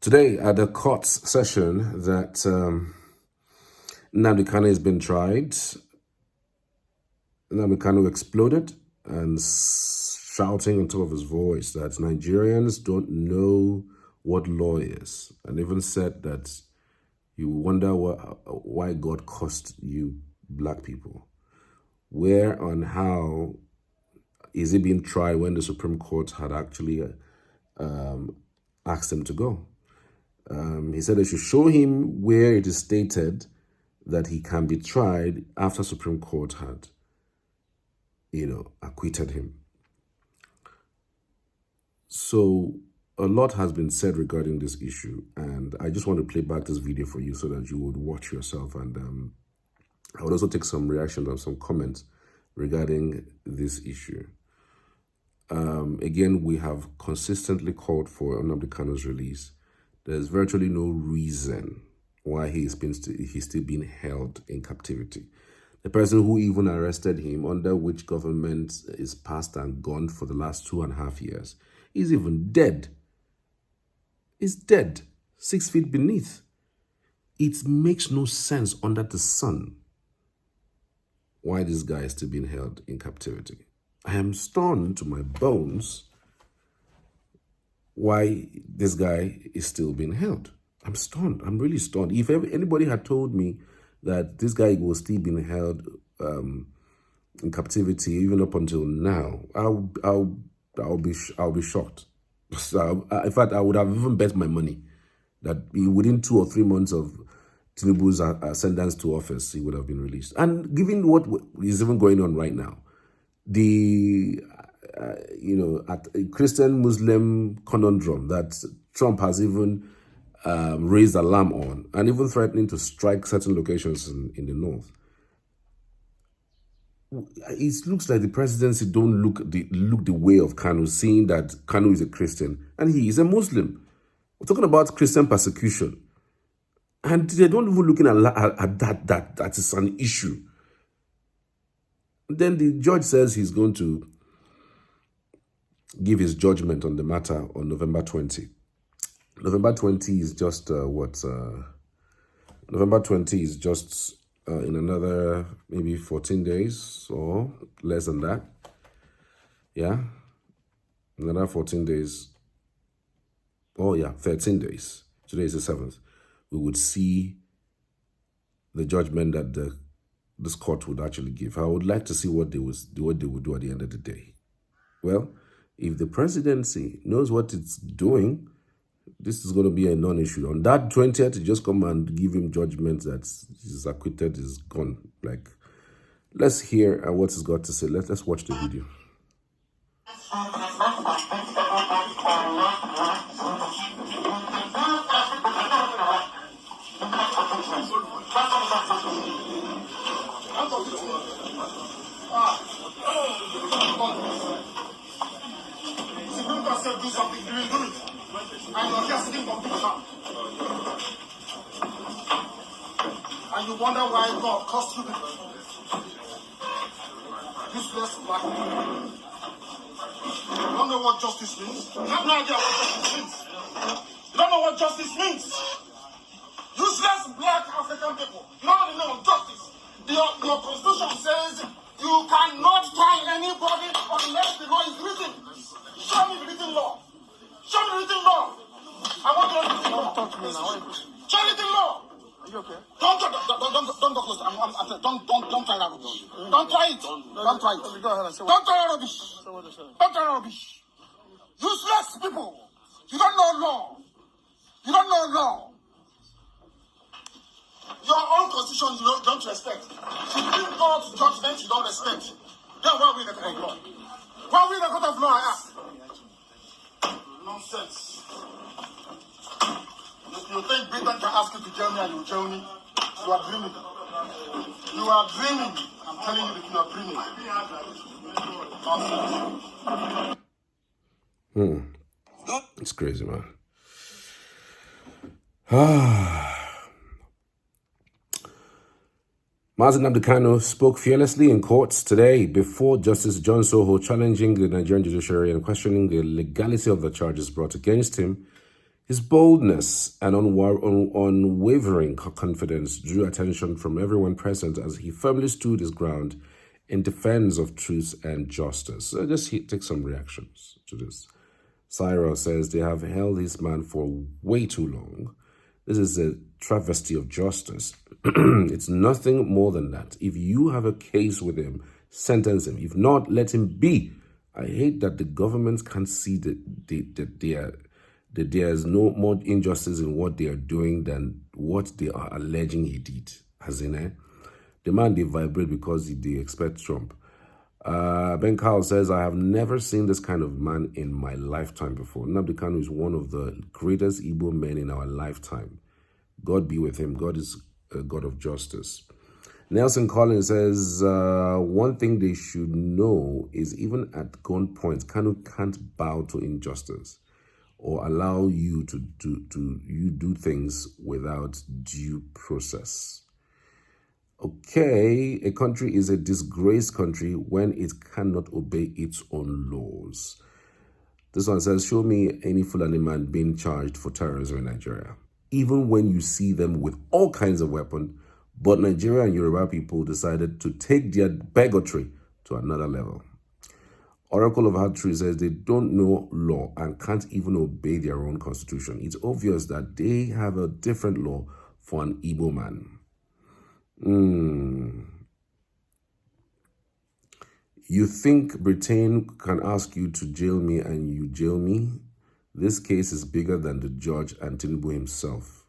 Today, at the court session that Nnamdi Kanu has been tried, Nnamdi Kanu exploded and shouting on top of his voice that Nigerians don't know what law is, and even said that you wonder why God cursed you black people. Where and how is he being tried when the Supreme Court had actually asked him to go? He said they should show him where it is stated that he can be tried after Supreme Court had, acquitted him. So a lot has been said regarding this issue, and I just want to play back this video for you so that you would watch yourself, and I would also take some reactions and some comments regarding this issue. Again, we have consistently called for Nnamdi Kanu's release. There's virtually no reason why he's still being held in captivity. The person who even arrested him, under which government is passed and gone for the last 2.5 years, is even dead. He's dead, 6 feet beneath. It makes no sense under the sun why this guy is still being held in captivity. I am stunned to my bones why this guy is still being held. I'm stunned. I'm really stunned. If anybody had told me that this guy was still being held in captivity even up until now, I'll be shocked. So, in fact, I would have even bet my money that within 2 or 3 months of Tinubu's ascendance to office, he would have been released. And given what is even going on right now, the at a Christian-Muslim conundrum that Trump has even raised alarm on, and even threatening to strike certain locations in the north. It looks like the presidency don't look the way of Kanu, seeing that Kanu is a Christian and he is a Muslim. We're talking about Christian persecution, and they don't even looking at that is an issue. Then the judge says he's going to give his judgment on the matter on November 20. November 20 is just November 20 is just in another maybe 14 days or less than that. Yeah, another 14 days. Oh yeah, 13 days. Today is the 7th. We would see the judgment that this court would actually give. I would like to see what they would do at the end of the day. Well, if the presidency knows what it's doing, this is going to be a non-issue. On that 20th, you just come and give him judgment that he's acquitted, is gone. Like, let's hear what he's got to say. Let's watch the video. Do something, do it. And you're just sitting for people. And you wonder why God cost you people. Useless black people. You don't know what justice means. You have no idea what justice means. You don't know what justice means. Useless black African people. You don't know the name of justice. Your constitution says you cannot try anybody unless the law is written. Show me the written law. Show me the written law. I want to know the written law. Don't talk to me now. Show me the written law. Are you okay? Don't go close. Don't try that rubbish. Don't try it. Don't try it. Go ahead and say don't try that rubbish. Don't try that rubbish. Useless people. You don't know law. You don't know law. Your own constitution you don't respect. Supreme Court judgment you don't respect. Then why are we in the court of law? Why are we in the court of law, I ask? Nonsense. You think Britain can ask you to join me and you join me? You are dreaming. You are dreaming. I'm telling you that you are dreaming. Nonsense. It's crazy, man. Nnamdi Kanu spoke fearlessly in courts today before Justice John Soho, challenging the Nigerian judiciary and questioning the legality of the charges brought against him. His boldness and unwavering confidence drew attention from everyone present as he firmly stood his ground in defense of truth and justice. So just take some reactions to this. Cyril says they have held this man for way too long. This is a travesty of justice. It's nothing more than that. If you have a case with him, sentence him. If not, let him be. I hate that the government can't see that there is no more injustice in what they are doing than what they are alleging he did. As in, the man, they vibrate because they expect Trump. Ben Carl says, I have never seen this kind of man in my lifetime before. Nnamdi Kanu is one of the greatest Igbo men in our lifetime. God be with him. God is a God of justice. Nelson Collins says, one thing they should know is even at gunpoint, Kanu can't bow to injustice or allow you to do things without due process. Okay, a country is a disgraced country when it cannot obey its own laws. This one says, show me any Fulani man being charged for terrorism in Nigeria. Even when you see them with all kinds of weapons, but Nigeria and Yoruba people decided to take their bigotry to another level. Oracle of Hard Truth says they don't know law and can't even obey their own constitution. It's obvious that they have a different law for an Igbo man. You think Britain can ask you to jail me and you jail me? This case is bigger than the judge and Tinubu himself.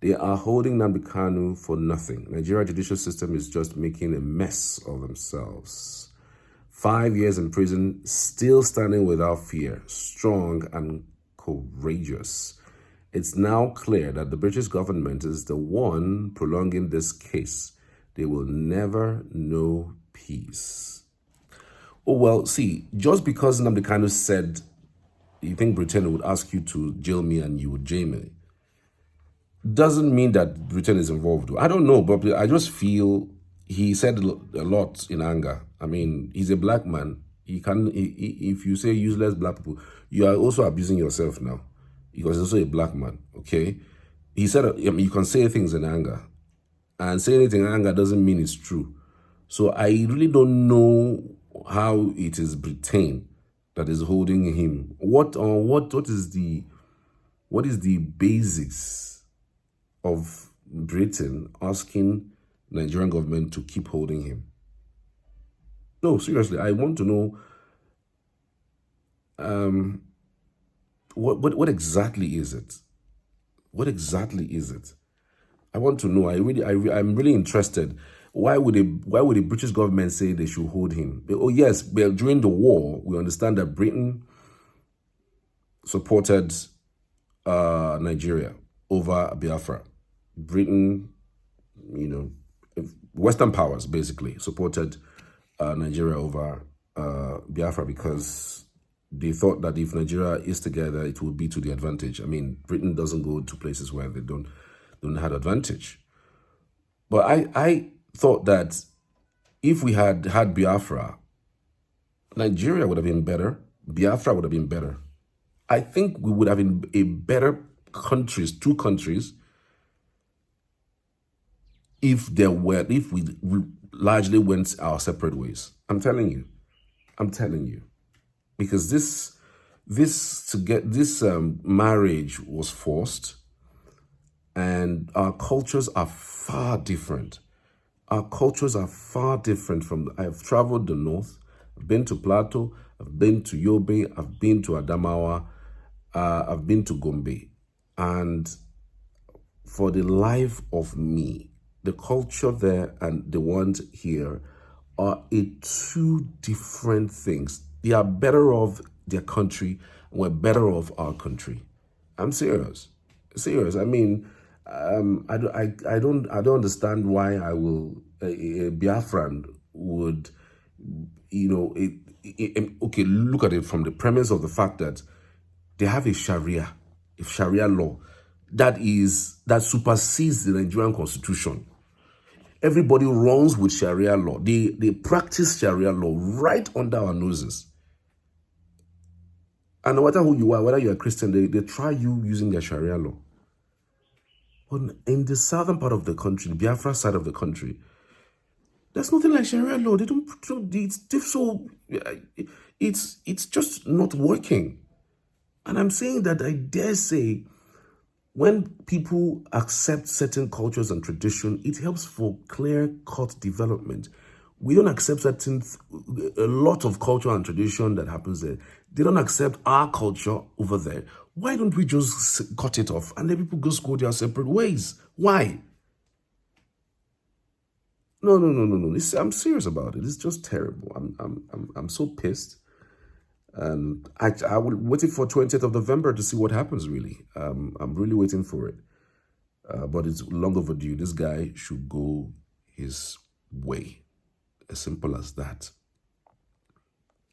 They are holding Nnamdi Kanu for nothing. Nigeria judicial system is just making a mess of themselves. 5 years in prison, still standing without fear, strong and courageous. It's now clear that the British government is the one prolonging this case. They will never know peace. Oh, well, see, just because Nnamdi Kanu said, you think Britain would ask you to jail me and you would jail me, doesn't mean that Britain is involved. I don't know, but I just feel he said a lot in anger. I mean, he's a black man. If you say useless black people, you are also abusing yourself now. Because he's also a black man, okay? He said, you can say things in anger. And saying anything in anger doesn't mean it's true. So I really don't know how it is Britain that is holding him. What is the basics of Britain asking Nigerian government to keep holding him? No, seriously, I want to know what exactly is it? What exactly is it? I want to know. I'm really interested. Why would the British government say they should hold him? Oh yes, but during the war, we understand that Britain supported Nigeria over Biafra. Britain, Western powers basically supported Nigeria over Biafra because they thought that if Nigeria is together, it would be to the advantage. I mean, Britain doesn't go to places where they don't have advantage. But I thought that if we had Biafra, Nigeria would have been better. Biafra would have been better. I think we would have been a better countries, two countries, if we largely went our separate ways. I'm telling you. Because this marriage was forced, and our cultures are far different. I've traveled the north, I've been to Plateau, I've been to Yobe, I've been to Adamawa, I've been to Gombe. And for the life of me, the culture there and the ones here are two different things. They are better off their country, and we're better off our country. I'm serious. I mean, I don't understand why a Biafran would, okay, look at it from the premise of the fact that they have a Sharia law that supersedes the Nigerian constitution. Everybody runs with Sharia law. They practice Sharia law right under our noses. And no matter who you are, whether you're a Christian, they try you using their Sharia law. But in the southern part of the country, the Biafra side of the country, there's nothing like Sharia law. They don't. It's just not working. And I'm saying that I dare say, when people accept certain cultures and tradition, it helps for clear-cut development. We don't accept a lot of culture and tradition that happens there. They don't accept our culture over there. Why don't we just cut it off and let people just go their separate ways? Why? No. I'm serious about it. It's just terrible. I'm so pissed. And I will waiting for 20th of November to see what happens, really. I'm really waiting for it. But it's long overdue. This guy should go his way. As simple as that.